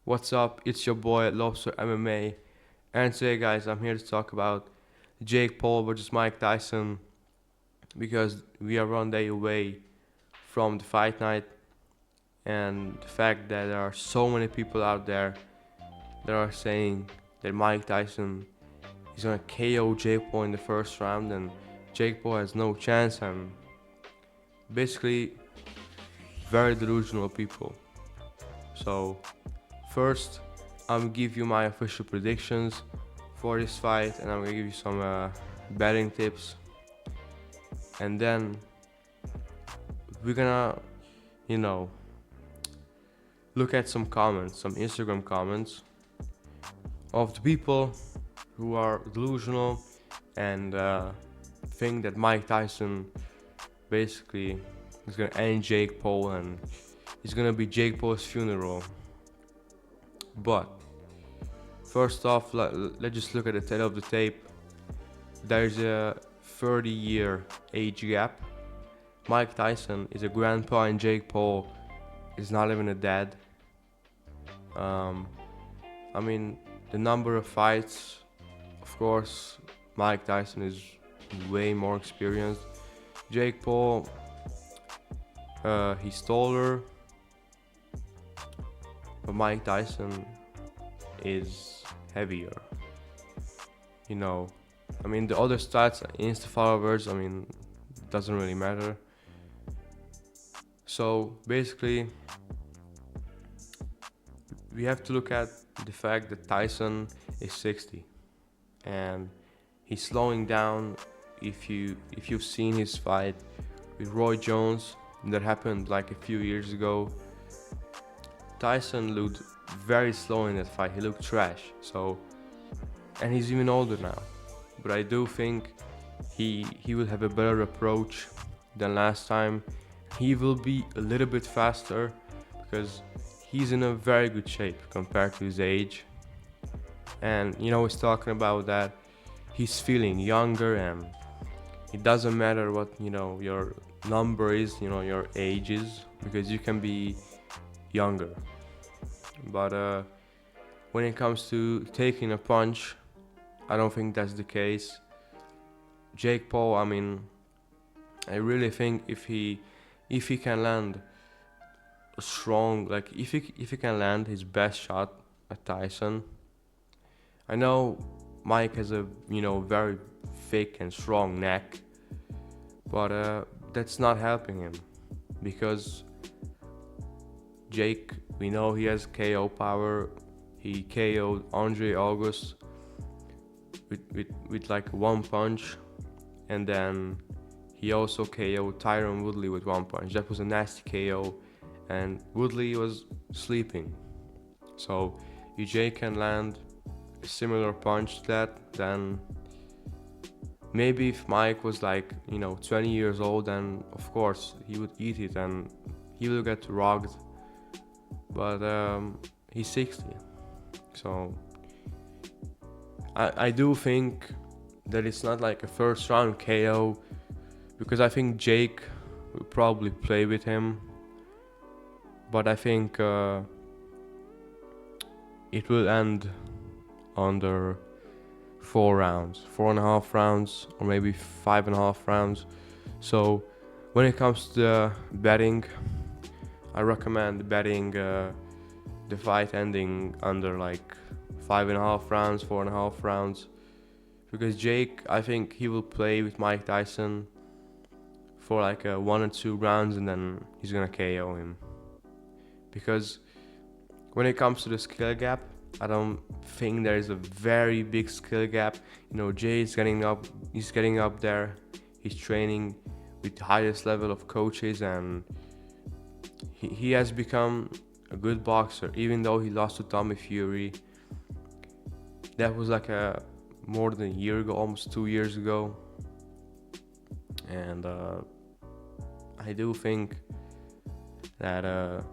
What's up? It's your boy Lobster MMA, and today, guys, I'm here to talk about Jake Paul versus Mike Tyson because we are 1 day away from the fight night, and the fact that there are so many people out there that are saying that Mike Tyson is gonna KO Jake Paul in the first round, and Jake Paul has no chance, and basically very delusional people. So first, I'm gonna give you my official predictions for this fight, and I'm gonna give you some betting tips, and then we're gonna, you know, look at some comments, some Instagram comments of the people who are delusional and think that Mike Tyson basically is gonna end Jake Paul and it's gonna be Jake Paul's funeral. But first off, let's just look at the tail of the tape. There's a 30-year age gap. Mike Tyson is a grandpa and Jake Paul is not even a dad. I mean, the number of fights, of course, Mike Tyson is way more experienced. Jake Paul, he's taller, but Mike Tyson is heavier. You know, I mean, the other stats, Insta followers, I mean, doesn't really matter. So basically, we have to look at the fact that Tyson is 60 and he's slowing down. If you've seen his fight with Roy Jones that happened like a few years ago, Tyson looked very slow in that fight. He looked trash. So, and he's even older now. But I do think he will have a better approach than last time. He will be a little bit faster because he's in a very good shape compared to his age. And he's talking about that he's feeling younger, and it doesn't matter what your number is, your age is, because you can be younger. But when it comes to taking a punch, I don't think that's the case. Jake Paul, I mean, I really think if he can land a strong, like if he can land his best shot at Tyson. I know Mike has a very thick and strong neck, but that's not helping him because Jake, we know he has KO power. He KO'd Andre August with like one punch, and then he also KO'd Tyron Woodley with one punch. That was a nasty KO, and Woodley was sleeping. So if Jake can land a similar punch to that, then maybe if Mike was like 20 years old, then of course he would eat it and he will get rocked. But he's 60, so I do think that it's not like a first round KO, because I think Jake will probably play with him, but I think it will end under 4.5 rounds, or maybe 5.5 rounds. So when it comes to betting, I recommend betting the fight ending under like 5.5 rounds, 4.5 rounds, because Jake, I think he will play with Mike Tyson for like 1 or 2 rounds, and then he's gonna KO him. Because when it comes to the skill gap, I don't think there is a very big skill gap. Jay is getting up. He's getting up there. He's training with the highest level of coaches, and he has become a good boxer. Even though he lost to Tommy Fury, that was like more than a year ago, almost 2 years ago. And I do think that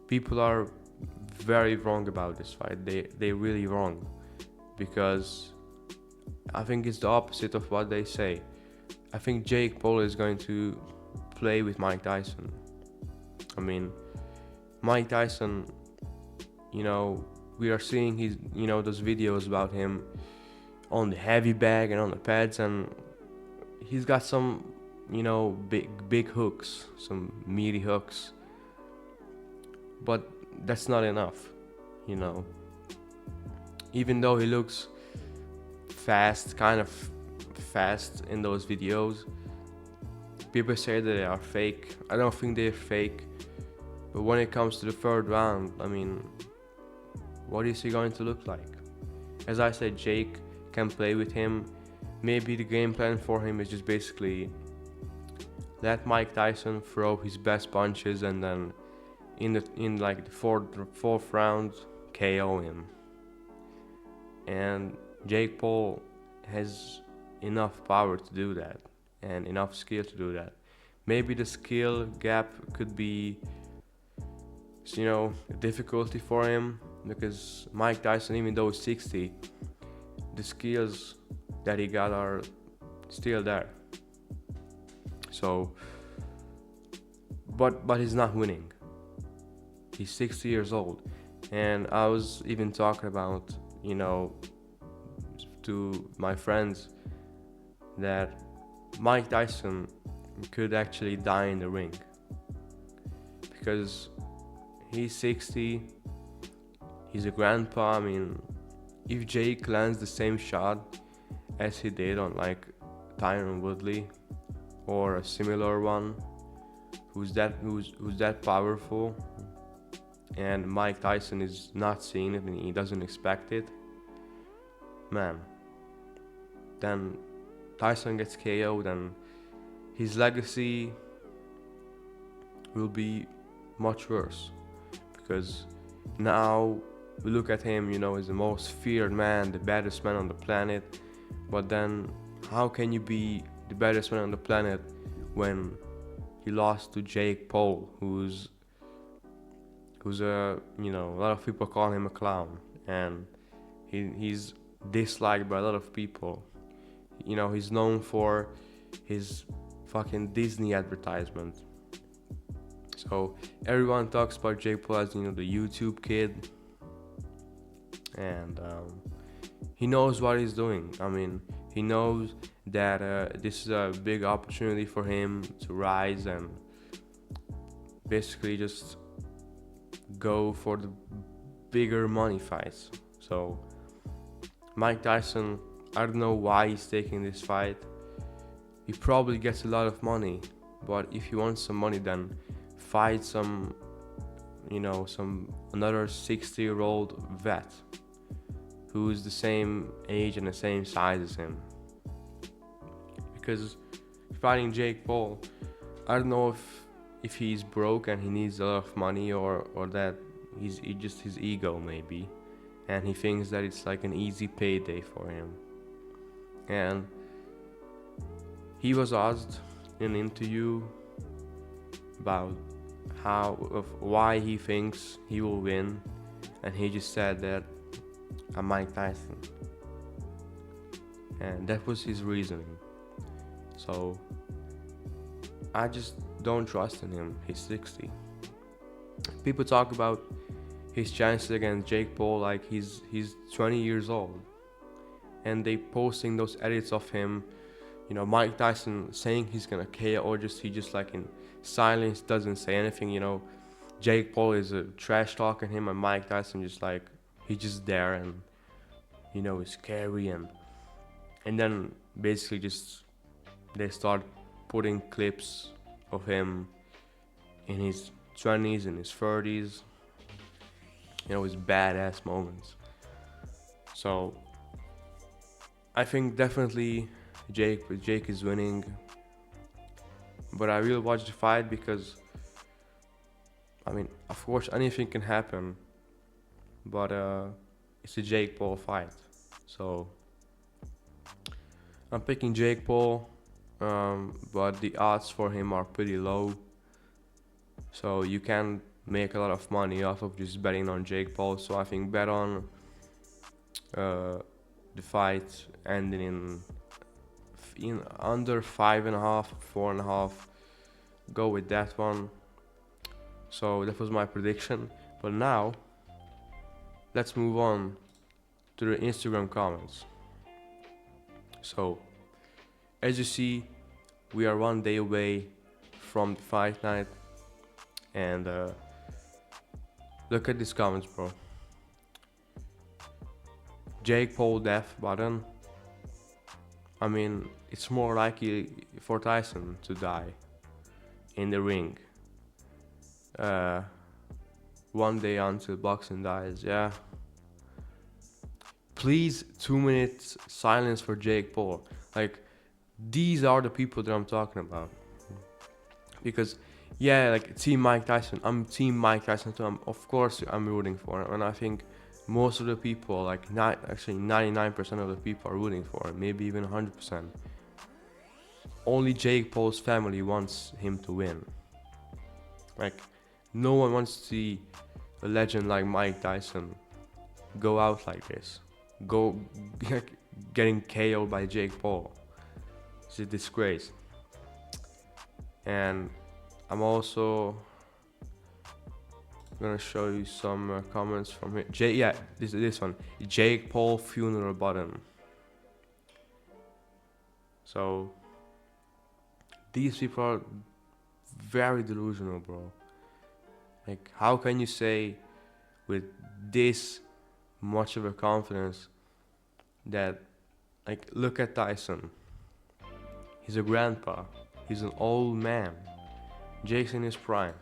people are very wrong about this fight. They really wrong, because I think it's the opposite of what they say. I think Jake Paul is going to play with Mike Tyson. I mean, Mike Tyson, you know, we are seeing his, those videos about him on the heavy bag and on the pads, and he's got some, big hooks, some meaty hooks, but that's not enough, you know. Even though he looks fast, kind of fast in those videos, people say that they are fake. I don't think they're fake, but when it comes to the third round, I mean, what is he going to look like? As I said, Jake can play with him. Maybe the game plan for him is just basically let Mike Tyson throw his best punches, and then in like the fourth round, KO him. And Jake Paul has enough power to do that and enough skill to do that. Maybe the skill gap could be, a difficulty for him, because Mike Tyson, even though he's 60, the skills that he got are still there. So, but he's not winning. He's 60 years old, and I was even talking about, to my friends that Mike Tyson could actually die in the ring, because he's 60, he's a grandpa. I mean, if Jake lands the same shot as he did on like Tyron Woodley or a similar one, who's that powerful, and Mike Tyson is not seeing it and he doesn't expect it, man, then Tyson gets KO'd, and his legacy will be much worse, because now we look at him, as the most feared man, the baddest man on the planet. But then, how can you be the baddest man on the planet when he lost to Jake Paul, who's a, a lot of people call him a clown, and he's disliked by a lot of people. He's known for his fucking Disney advertisement. So everyone talks about Jake Paul as, the YouTube kid, and he knows what he's doing. I mean, he knows that this is a big opportunity for him to rise and basically just go for the bigger money fights. So Mike Tyson, I don't know why he's taking this fight. He probably gets a lot of money, but if he wants some money, then fight some another 60-year-old vet who's the same age and the same size as him. Because fighting Jake Paul, I don't know if he's broke and he needs a lot of money, or that he's just his ego maybe, and he thinks that it's like an easy payday for him. And he was asked in an interview about why he thinks he will win, and he just said that I'm Mike Tyson, and that was his reasoning. So I just don't trust in him. He's 60. People talk about his chances against Jake Paul like he's 20 years old, and they posting those edits of him, Mike Tyson saying he's gonna KO, or he just like in silence, doesn't say anything. Jake Paul is trash talking him, and Mike Tyson just like he's just there, and he's scary, and then basically just they start putting clips of him in his 20s and his 30s, his badass moments. So I think definitely Jake is winning, but I will watch the fight because, I mean, of course anything can happen, but it's a Jake Paul fight, so I'm picking Jake Paul, but the odds for him are pretty low, so you can make a lot of money off of just betting on Jake Paul. So I think bet on the fight ending in under 5.5, 4.5. Go with that one. So that was my prediction. But now let's move on to the Instagram comments. So, as you see, we are 1 day away from the fight night, and look at these comments, bro. Jake Paul death button. I mean, it's more likely for Tyson to die in the ring. Uh, 1 day until boxing dies, yeah. Please, 2 minutes silence for Jake Paul. Like, these are the people that I'm talking about. Because, yeah, like Team Mike Tyson. I'm Team Mike Tyson too. Of course, I'm rooting for him, and I think most of the people, like not actually 99% of the people, are rooting for him. Maybe even 100%. Only Jake Paul's family wants him to win. Like, no one wants to see a legend like Mike Tyson go out like this. Go getting KO'd by Jake Paul. It's a disgrace. And I'm also gonna show you some comments from here. Yeah, this one. Jake Paul funeral button. So these people are very delusional, bro. Like, how can you say with this much of a confidence that, like, look at Tyson. He's a grandpa. He's an old man. Jake's in his prime.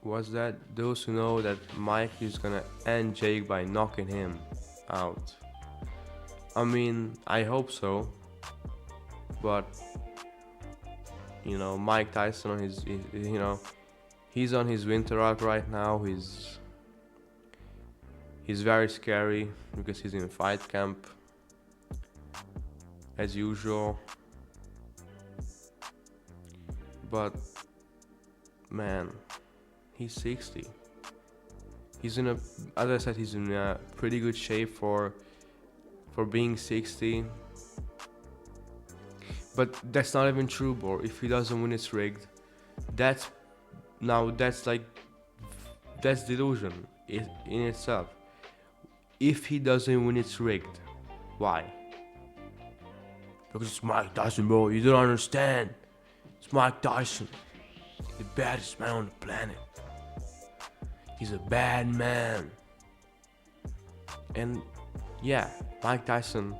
Was that those who know that Mike is gonna end Jake by knocking him out? I mean, I hope so. But Mike Tyson on his he's on his winter arc right now. He's very scary because he's in fight camp as usual. But man, he's 60. He's in as I said, he's in a pretty good shape for being 60. But that's not even true, bro. If he doesn't win, it's rigged. That's delusion in itself. If he doesn't win, it's rigged. Why? Because it's Mike Tyson, bro. You don't understand. It's Mike Tyson, the baddest man on the planet. He's a bad man. And yeah, Mike Tyson,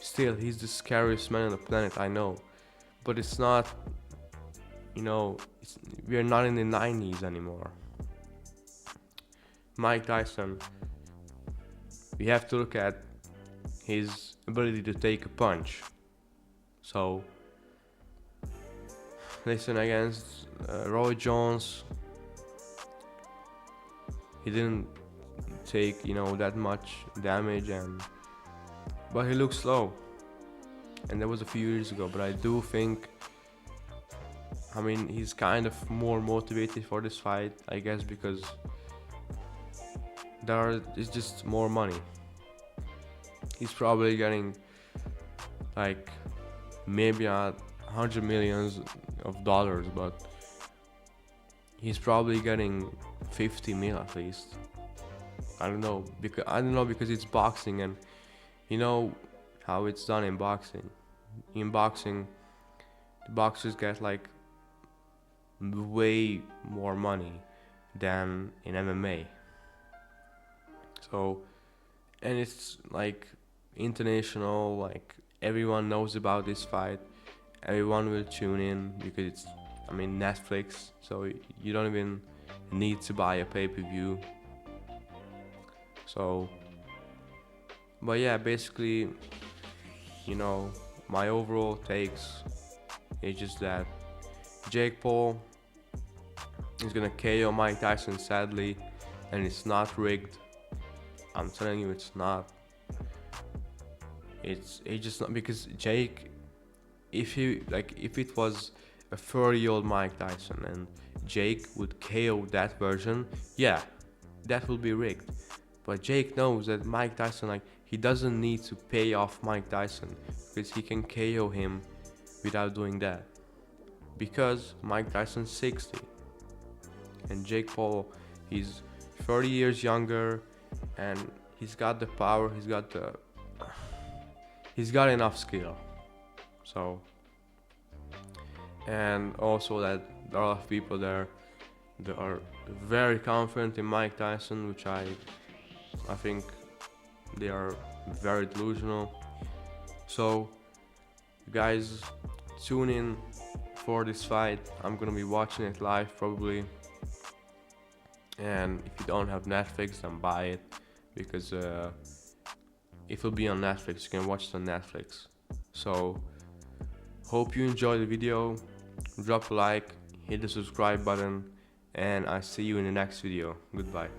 still, he's the scariest man on the planet, I know. But it's not, we're not in the 90s anymore. Mike Tyson, we have to look at his ability to take a punch. So, listen, against Roy Jones, he didn't take that much damage, but he looks slow, and that was a few years ago. But I do think, he's kind of more motivated for this fight, I guess, because it's just more money. He's probably getting like maybe $100 million, but he's probably getting 50 mil at least. I don't know because it's boxing, and you know how it's done in boxing. In boxing, the boxers get like way more money than in MMA. So, and it's like international, like everyone knows about this fight. Everyone will tune in because it's Netflix, so you don't even need to buy a pay-per-view. So, but yeah, basically, my overall takes is just that Jake Paul is gonna KO Mike Tyson, sadly, and it's not rigged. I'm telling you, it's not. It's just not, because Jake, if it was a 30-year-old Mike Tyson and Jake would KO that version, yeah, that will be rigged. But Jake knows that Mike Tyson, he doesn't need to pay off Mike Tyson because he can KO him without doing that. because Mike Tyson's 60 and Jake Paul, he's 30 years younger, and he's got the power, he's got enough skill. So, and also that there are a lot of people there that are very confident in Mike Tyson, which I think they are very delusional. So, you guys, tune in for this fight. I'm gonna be watching it live probably. And if you don't have Netflix, then buy it, because it will be on Netflix. You can watch it on Netflix. So, hope you enjoyed the video. Drop a like, hit the subscribe button, and I see you in the next video. Goodbye.